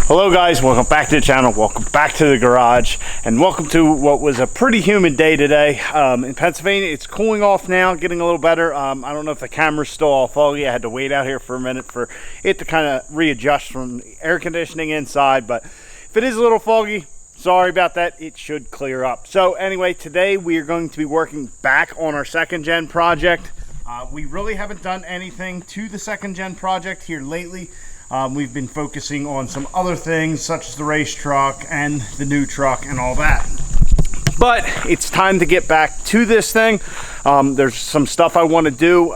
Hello guys, welcome back to the channel, welcome back to the garage, and welcome to what was a pretty humid day today. In Pennsylvania, it's cooling off now, getting a little better. I don't know if the camera's still all foggy. I had to wait out here for a minute for it to kind of readjust from air conditioning inside, but if it is a little foggy, sorry about that. It should clear up. So anyway, today we are going to be working back on our second gen project. We really haven't done anything to the second gen project here lately. We've been focusing on some other things such as the race truck and the new truck and all that. But it's time to get back to this thing. There's some stuff I want to do.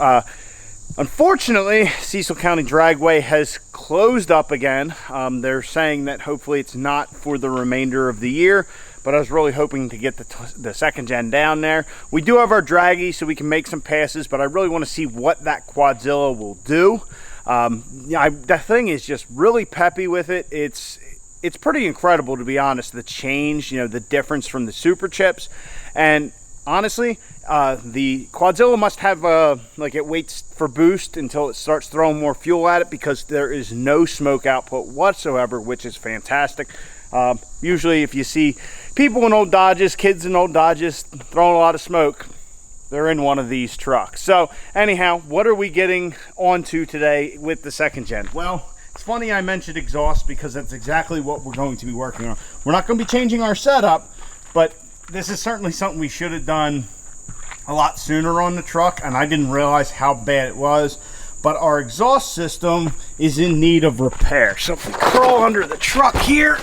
Unfortunately, Cecil County Dragway has closed up again. They're saying that hopefully it's not for the remainder of the year, but I was really hoping to get the second gen down there. We do have our draggy so we can make some passes, but I really want to see what that Quadzilla will do. That thing is just really peppy with it. It's pretty incredible, to be honest, the change, the difference from the super chips. And honestly, the Quadzilla must have like it waits for boost until it starts throwing more fuel at it, because there is no smoke output whatsoever, which is fantastic. Usually if you see people in old Dodges, kids in old Dodges throwing a lot of smoke, they're in one of these trucks. So anyhow, what are we getting onto today with the second gen? Well, it's funny I mentioned exhaust, because that's exactly what we're going to be working on. We're not going to be changing our setup, but this is certainly something we should have done a lot sooner on the truck, and I didn't realize how bad it was. But our exhaust system is in need of repair. So if we crawl under the truck here,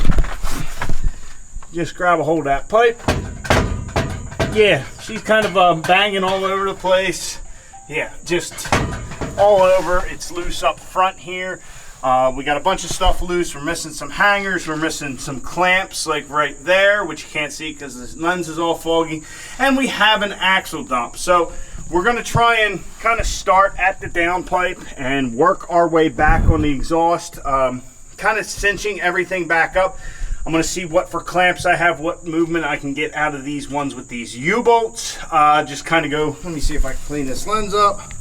just grab a hold of that pipe. Yeah, she's kind of banging all over the place. Yeah, just all over. It's loose up front here. We got a bunch of stuff loose. We're missing some hangers. We're missing some clamps, like right there, which you can't see because the lens is all foggy. And we have an axle dump. So we're going to try and kind of start at the downpipe and work our way back on the exhaust, kind of cinching everything back up. I'm going to see what for clamps I have, what movement I can get out of these ones with these U-bolts. Just kind of go, let me see if I can clean this lens up.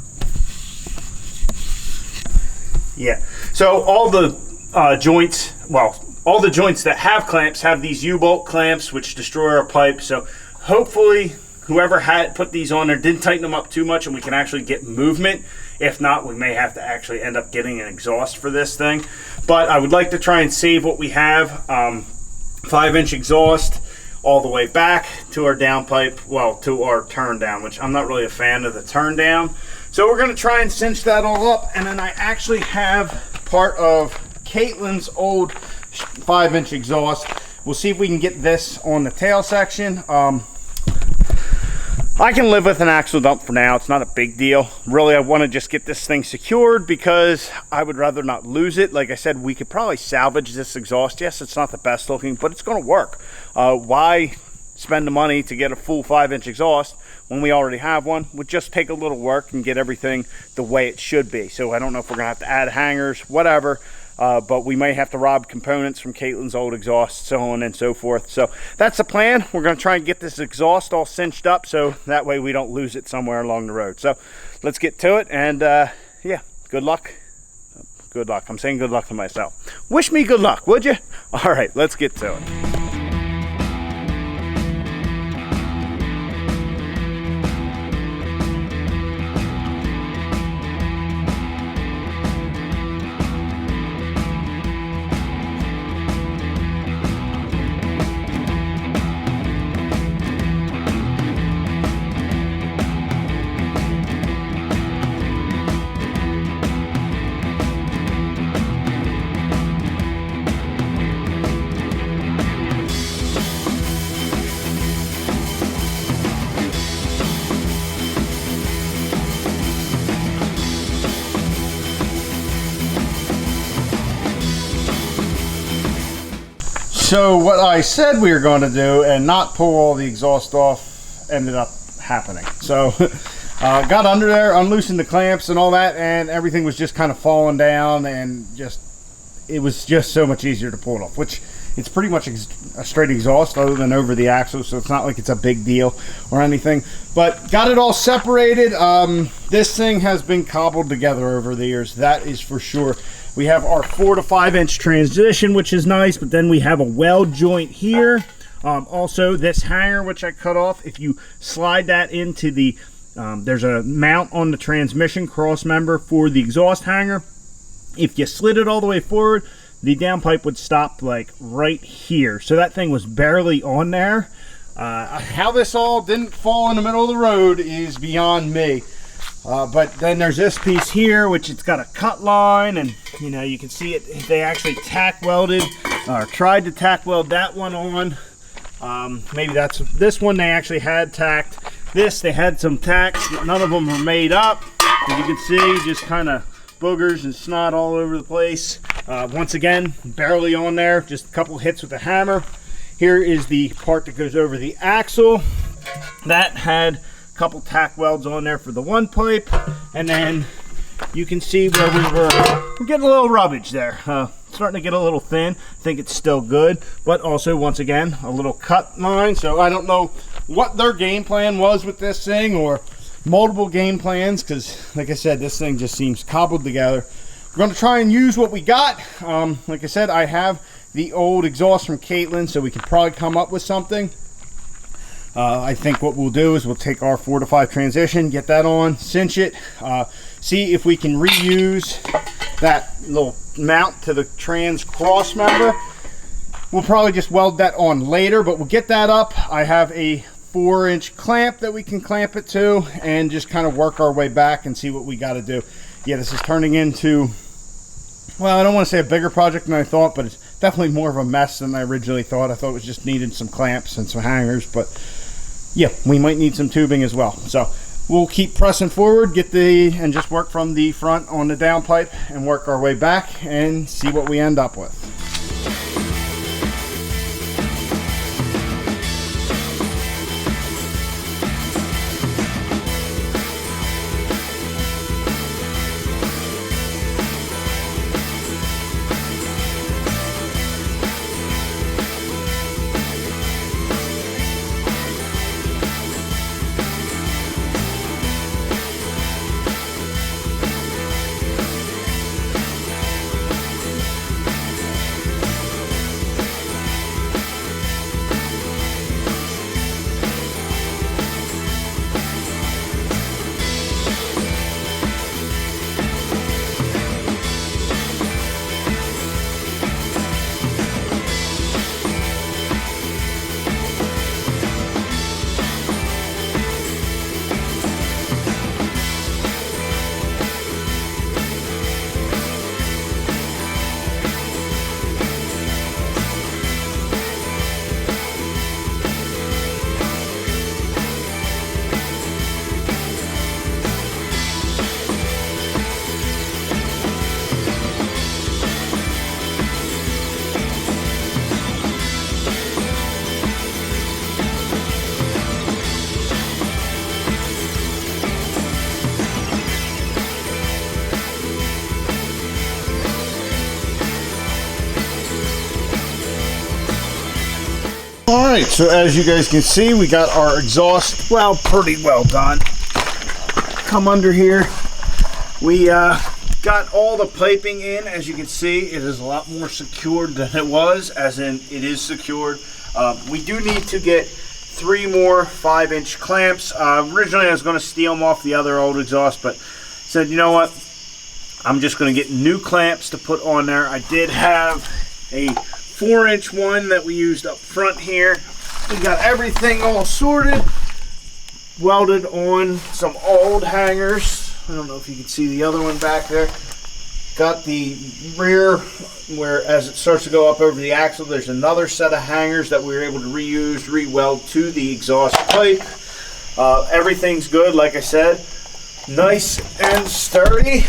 Yeah, so all the joints, well, all the joints that have clamps have these U-bolt clamps, which destroy our pipe. So hopefully whoever had put these on there didn't tighten them up too much and we can actually get movement. If not, we may have to actually end up getting an exhaust for this thing. But I would like to try and save what we have. 5-inch exhaust all the way back to our downpipe, well, to our turn down, which I'm not really a fan of the turn down. So we're going to try and cinch that all up. And then I actually have part of Caitlin's old 5-inch exhaust. We'll see if we can get this on the tail section. I can live with an axle dump for now. It's not a big deal. Really, I want to just get this thing secured because I would rather not lose it. Like I said, we could probably salvage this exhaust. Yes, it's not the best looking, but it's going to work. Why spend the money to get a full 5-inch exhaust when we already have one? Would just take a little work and get everything the way it should be. So I don't know if we're going to have to add hangers, whatever. But we may have to rob components from Caitlin's old exhaust, so on and so forth. So that's the plan. We're going to try and get this exhaust all cinched up so that way we don't lose it somewhere along the road. So let's get to it, and yeah, good luck. Good luck. I'm saying good luck to myself. Wish me good luck, would you? All right, let's get to it. So what I said we were going to do and not pull all the exhaust off ended up happening. So got under there, unloosened the clamps and all that, and everything was just kind of falling down, and it was just so much easier to pull it off, which it's pretty much a straight exhaust other than over the axle, so it's not like it's a big deal or anything. But got it all separated. This thing has been cobbled together over the years, that is for sure. We have our 4 to 5 inch transition, which is nice, but then we have a weld joint here. Also, this hanger, which I cut off, if you slide that into the, there's a mount on the transmission cross member for the exhaust hanger. If you slid it all the way forward, the downpipe would stop like right here. So that thing was barely on there. How this all didn't fall in the middle of the road is beyond me. But then there's this piece here, which it's got a cut line, and you know, you can see it. They actually tack welded or tried to tack weld that one on. Maybe that's this one they actually had tacked. This they had some tacks, but none of them were made up. As you can see, just kind of boogers and snot all over the place. Once again, barely on there, just a couple hits with the hammer. Here is the part that goes over the axle. That had a couple tack welds on there for the one pipe, and then you can see where we're getting a little rubbage there. Starting to get a little thin. I think it's still good, but also once again a little cut line. So I don't know what their game plan was with this thing, or multiple game plans, because like I said, this thing just seems cobbled together. We're going to try and use what we got. Like I said, I have the old exhaust from Caitlin, so we can probably come up with something. I think what we'll do is we'll take our 4 to 5 transition, get that on, cinch it, see if we can reuse that little mount to the trans cross member. We'll probably just weld that on later, but we'll get that up. I have a 4-inch clamp that we can clamp it to, and just kind of work our way back and see what we got to do. Yeah, this is turning into, well, I don't want to say a bigger project than I thought, but it's definitely more of a mess than I originally thought. I thought it was just needed some clamps and some hangers, but yeah, we might need some tubing as well. So we'll keep pressing forward, and just work from the front on the downpipe and work our way back and see what we end up with. Alright, so as you guys can see, we got our exhaust, well, pretty well done. Come under here. We got all the piping in. As you can see, it is a lot more secured than it was, as in it is secured. We do need to get 3 more 5-inch clamps. Originally I was going to steal them off the other old exhaust, but said, you know what, I'm just going to get new clamps to put on there. I did have a 4-inch one that we used up front here. We got everything all sorted, welded on some old hangers. I don't know if you can see the other one back there. Got the rear, where as it starts to go up over the axle, there's another set of hangers that we were able to reuse, re-weld to the exhaust pipe. Everything's good, like I said. Nice and sturdy.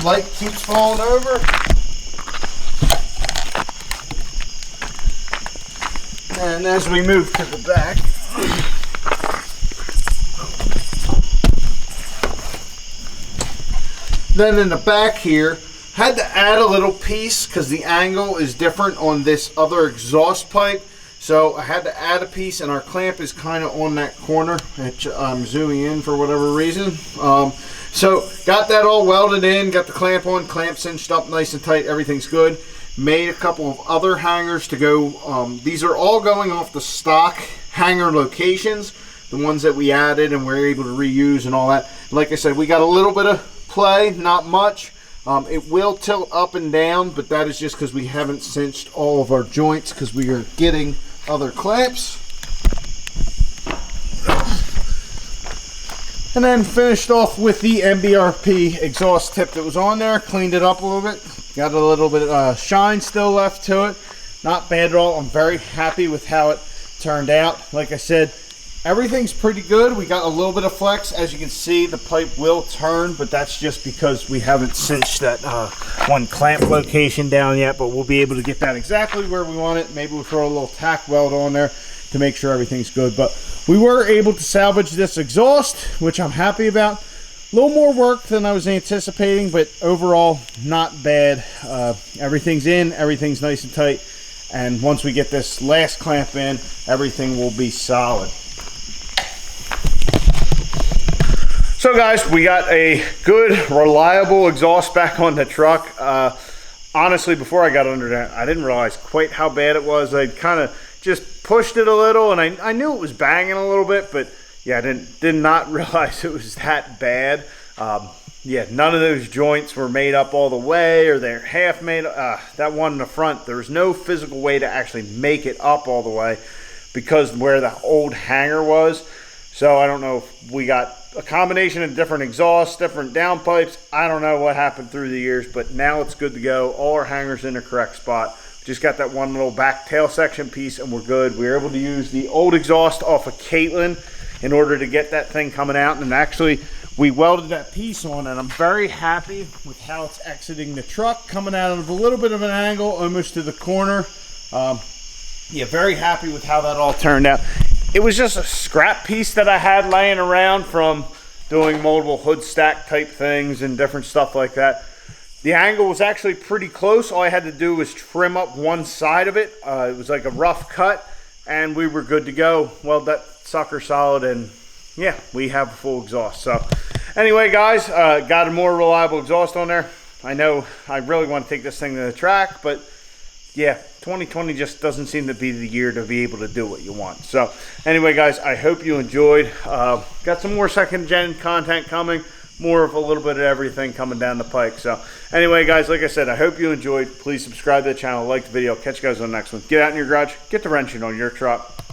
Light keeps falling over. And as we move to the back, then in the back here, had to add a little piece because the angle is different on this other exhaust pipe. So I had to add a piece, and our clamp is kind of on that corner. I'm zooming in for whatever reason. So got that all welded in, got the clamp on, clamp cinched up nice and tight, everything's good. Made a couple of other hangers to go. These are all going off the stock hanger locations, the ones that we added and we're able to reuse and all that. Like I said, we got a little bit of play, not much. It will tilt up and down, but that is just because we haven't cinched all of our joints because we are getting other clamps. And then finished off with the MBRP exhaust tip that was on there, cleaned it up a little bit. Got a little bit of shine still left to it. Not bad at all. I'm very happy with how it turned out. Like I said, everything's pretty good. We got a little bit of flex. As you can see, the pipe will turn, but that's just because we haven't cinched that one clamp location down yet, but we'll be able to get that exactly where we want it. Maybe we'll throw a little tack weld on there to make sure everything's good. But we were able to salvage this exhaust, which I'm happy about. A little more work than I was anticipating, but overall not bad. Everything's in, everything's nice and tight, and once we get this last clamp in, everything will be solid. So guys, we got a good, reliable exhaust back on the truck. Honestly, before I got under that, I didn't realize quite how bad it was. I kind of just pushed it a little, and I knew it was banging a little bit, but yeah, I did not realize it was that bad. Yeah, none of those joints were made up all the way, or they're half made. That one in the front, there was no physical way to actually make it up all the way because where the old hanger was. So I don't know if we got a combination of different exhausts, different downpipes. I don't know what happened through the years, but now it's good to go. All our hangers in the correct spot. Just got that one little back tail section piece and we're good. We were able to use the old exhaust off of Caitlin in order to get that thing coming out, and actually we welded that piece on, and I'm very happy with how it's exiting the truck, coming out of a little bit of an angle almost to the corner. Yeah, very happy with how that all turned out. It was just a scrap piece that I had laying around from doing multiple hood stack type things and different stuff like that. The angle was actually pretty close. All I had to do was trim up one side of it. It was like a rough cut, and we were good to go. Weld that sucker solid, and yeah, we have a full exhaust. So anyway, guys, got a more reliable exhaust on there. I know I really want to take this thing to the track, but yeah, 2020 just doesn't seem to be the year to be able to do what you want. So anyway, guys, I hope you enjoyed. Got some more second gen content coming, more of a little bit of everything coming down the pike. So anyway, guys, like I said, I hope you enjoyed. Please subscribe to the channel, like the video. Catch you guys on the next one. Get out in your garage, get the wrenching on your truck.